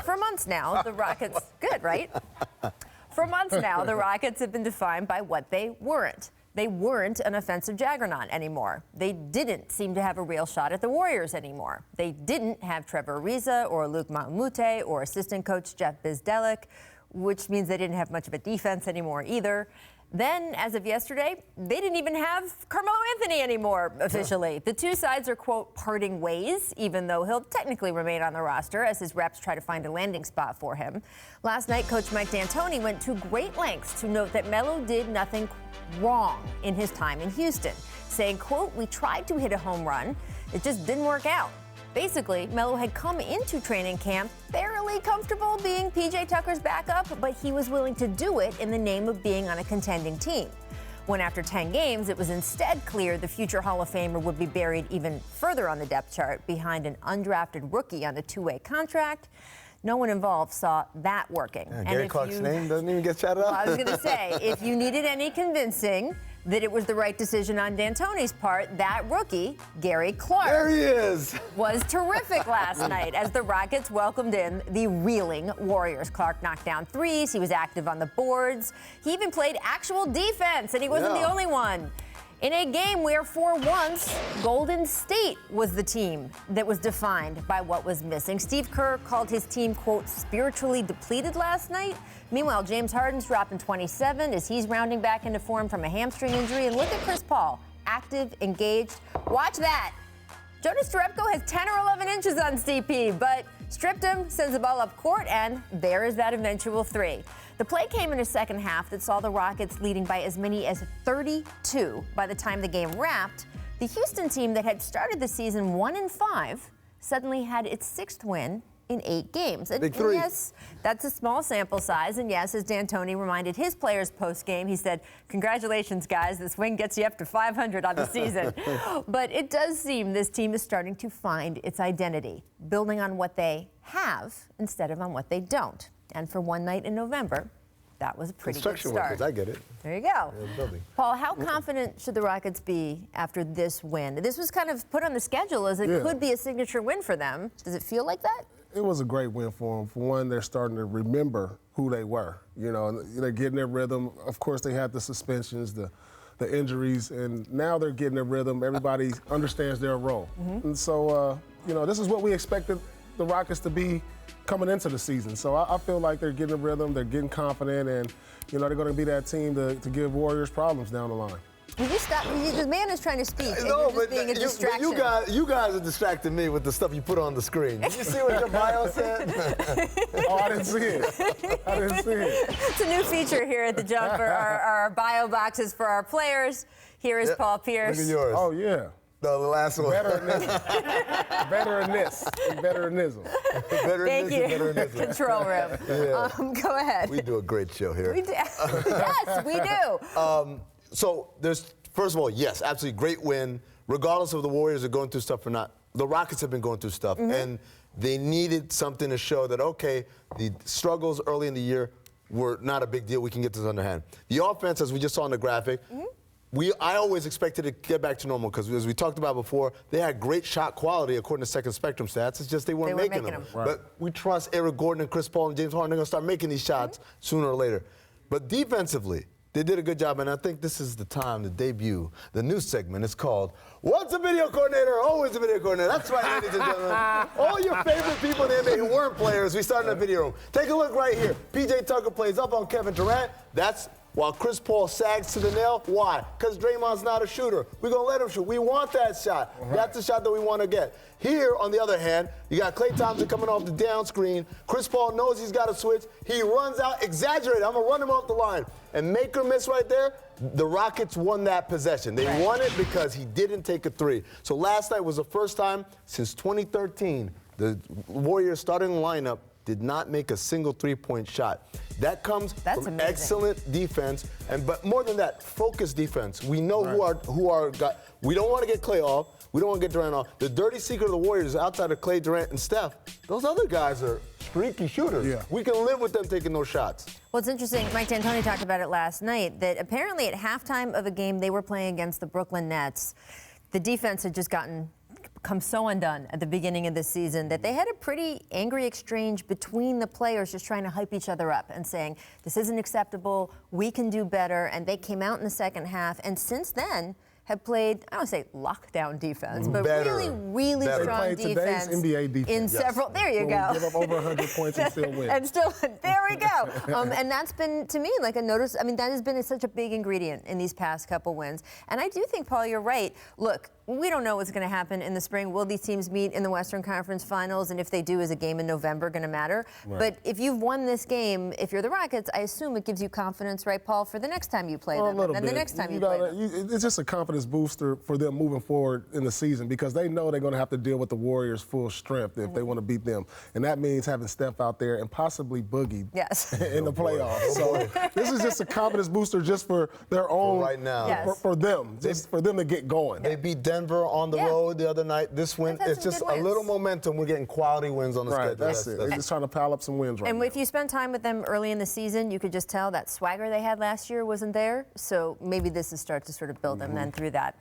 For months now, the Rockets, good, right? For months now, the Rockets have been defined by what they weren't. They weren't an offensive juggernaut anymore. They didn't seem to have a real shot at the Warriors anymore. They didn't have Trevor Ariza or Luke Maumute or assistant coach Jeff Bzdelik, which means they didn't have much of a defense anymore either. Then, as of yesterday, they didn't even have Carmelo Anthony anymore, officially. The two sides are, quote, parting ways, even though he'll technically remain on the roster as his reps try to find a landing spot for him. Last night, Coach Mike D'Antoni went to great lengths to note that Melo did nothing wrong in his time in Houston, saying, quote, "We tried to hit a home run. It just didn't work out." Basically, Melo had come into training camp fairly comfortable being P.J. Tucker's backup, but he was willing to do it in the name of being on a contending team. When after 10 games, it was instead clear the future Hall of Famer would be buried even further on the depth chart behind an undrafted rookie on a two-way contract, no one involved saw that working. Yeah, Gary Clark's name doesn't even get shouted out. Well, I was going to say, if you needed any convincing that it was the right decision on D'Antoni's part, that rookie, Gary Clark, there he is, was terrific last night as the Rockets welcomed in the reeling Warriors. Clark knocked down threes. He was active on the boards. He even played actual defense, and he wasn't the only one. In a game where, for once, Golden State was the team that was defined by what was missing. Steve Kerr called his team, quote, spiritually depleted last night. Meanwhile, James Harden's dropping 27 as he's rounding back into form from a hamstring injury. And look at Chris Paul, active, engaged. Watch that. Jonas Jerebko has 10 or 11 inches on CP, but stripped him, sends the ball up court, and there is that eventual three. The play came in a second half that saw the Rockets leading by as many as 32 by the time the game wrapped. The Houston team that had started the season 1-5 suddenly had its sixth win in 8 games. And Big three. Yes, that's a small sample size. And yes, as D'Antoni reminded his players post-game, he said, "Congratulations, guys. This win gets you up to 500 on the season." But it does seem this team is starting to find its identity, building on what they have instead of on what they don't. And for one night in November, that was a pretty good start. Workers, I get it. There you go. Paul, how confident should the Rockets be after this win? This was kind of put on the schedule as it could be a signature win for them. Does it feel like that? It was a great win for them. For one, they're starting to remember who they were. You know, they're getting their rhythm. Of course, they had the suspensions, the injuries, and now they're getting their rhythm. Everybody understands their role. And so, you know, this is what we expected the Rockets to be coming into the season. So I feel like they're getting a rhythm, they're getting confident, and, you know, they're going to be that team to give Warriors problems down the line. Will you stop? The man is trying to speak, and No, you're just being a distraction. you guys are distracting me with the stuff you put on the screen. Did you see what your bio said? Oh, I didn't see it. I didn't see it. It's a new feature here at the Jumper, our bio boxes for our players. Here is Paul Pierce. Look at yours. Oh, yeah. No, the last one. Veteran-ism. Thank you. Control room. Yeah. Go ahead. We do a great show here. We do. Yes, we do. So there's, first of all, yes, absolutely great win. Regardless of the Warriors are going through stuff or not, the Rockets have been going through stuff, and they needed something to show that, okay, the struggles early in the year were not a big deal. We can get this underhand. The offense, as we just saw in the graphic, I always expected to get back to normal because, as we talked about before, they had great shot quality according to Second Spectrum stats. It's just they weren't making them. Right. But we trust Eric Gordon and Chris Paul and James Harden. They're going to start making these shots sooner or later. But defensively, they did a good job, and I think this is the time to debut the new segment. It's called What's a Video Coordinator? Always a Video Coordinator. That's right, ladies and gentlemen. All your favorite people in the NBA who weren't players, we started in the video room. Take a look right here. P.J. Tucker plays up on Kevin Durant. That's while Chris Paul sags to the nail. Why? Because Draymond's not a shooter. We're going to let him shoot. We want that shot. That's the shot that we want to get. Here, on the other hand, you got Klay Thompson coming off the down screen. Chris Paul knows he's got to switch. He runs out, exaggerated. I'm going to run him off the line. And make or miss right there, the Rockets won that possession. They won it because he didn't take a three. So last night was the first time since 2013 the Warriors starting lineup did not make a single three-point shot. That comes from excellent defense, but more than that, focused defense. We know who are guys. We don't want to get Klay off. We don't want to get Durant off. The dirty secret of the Warriors, outside of Klay, Durant, and Steph, those other guys are streaky shooters. Yeah. We can live with them taking those shots. Well, it's interesting. Mike D'Antoni talked about it last night, that apparently at halftime of a game they were playing against the Brooklyn Nets, the defense had just gotten come so undone at the beginning of the season that they had a pretty angry exchange between the players just trying to hype each other up and saying, this isn't acceptable, we can do better. And they came out in the second half. And since then, have played, I don't want to say lockdown defense, but really strong defense. Today's NBA defense. In several, there you go. Give up over 100 points and still win. And still, there we go. And that's been, to me, like a notice. I mean, that has been such a big ingredient in these past couple wins. And I do think, Paul, you're right. Look, we don't know what's going to happen in the spring. Will these teams meet in the Western Conference Finals? And if they do, is a game in November going to matter? Right. But if you've won this game, if you're the Rockets, I assume it gives you confidence, right, Paul, for the next time you play them, and then the next time you play them. It's just a confidence booster for them moving forward in the season because they know they're going to have to deal with the Warriors full strength if they want to beat them. And that means having Steph out there and possibly Boogie in the playoffs. So this is just a confidence booster just for their own, right now. For them, just for them to get going. They beat Denver on the road the other night. This win, it's just a little momentum. We're getting quality wins on the schedule. That's it. They're just trying to pile up some wins right now. And if you spend time with them early in the season, you could just tell that swagger they had last year wasn't there. So maybe this is start to sort of build them then through that.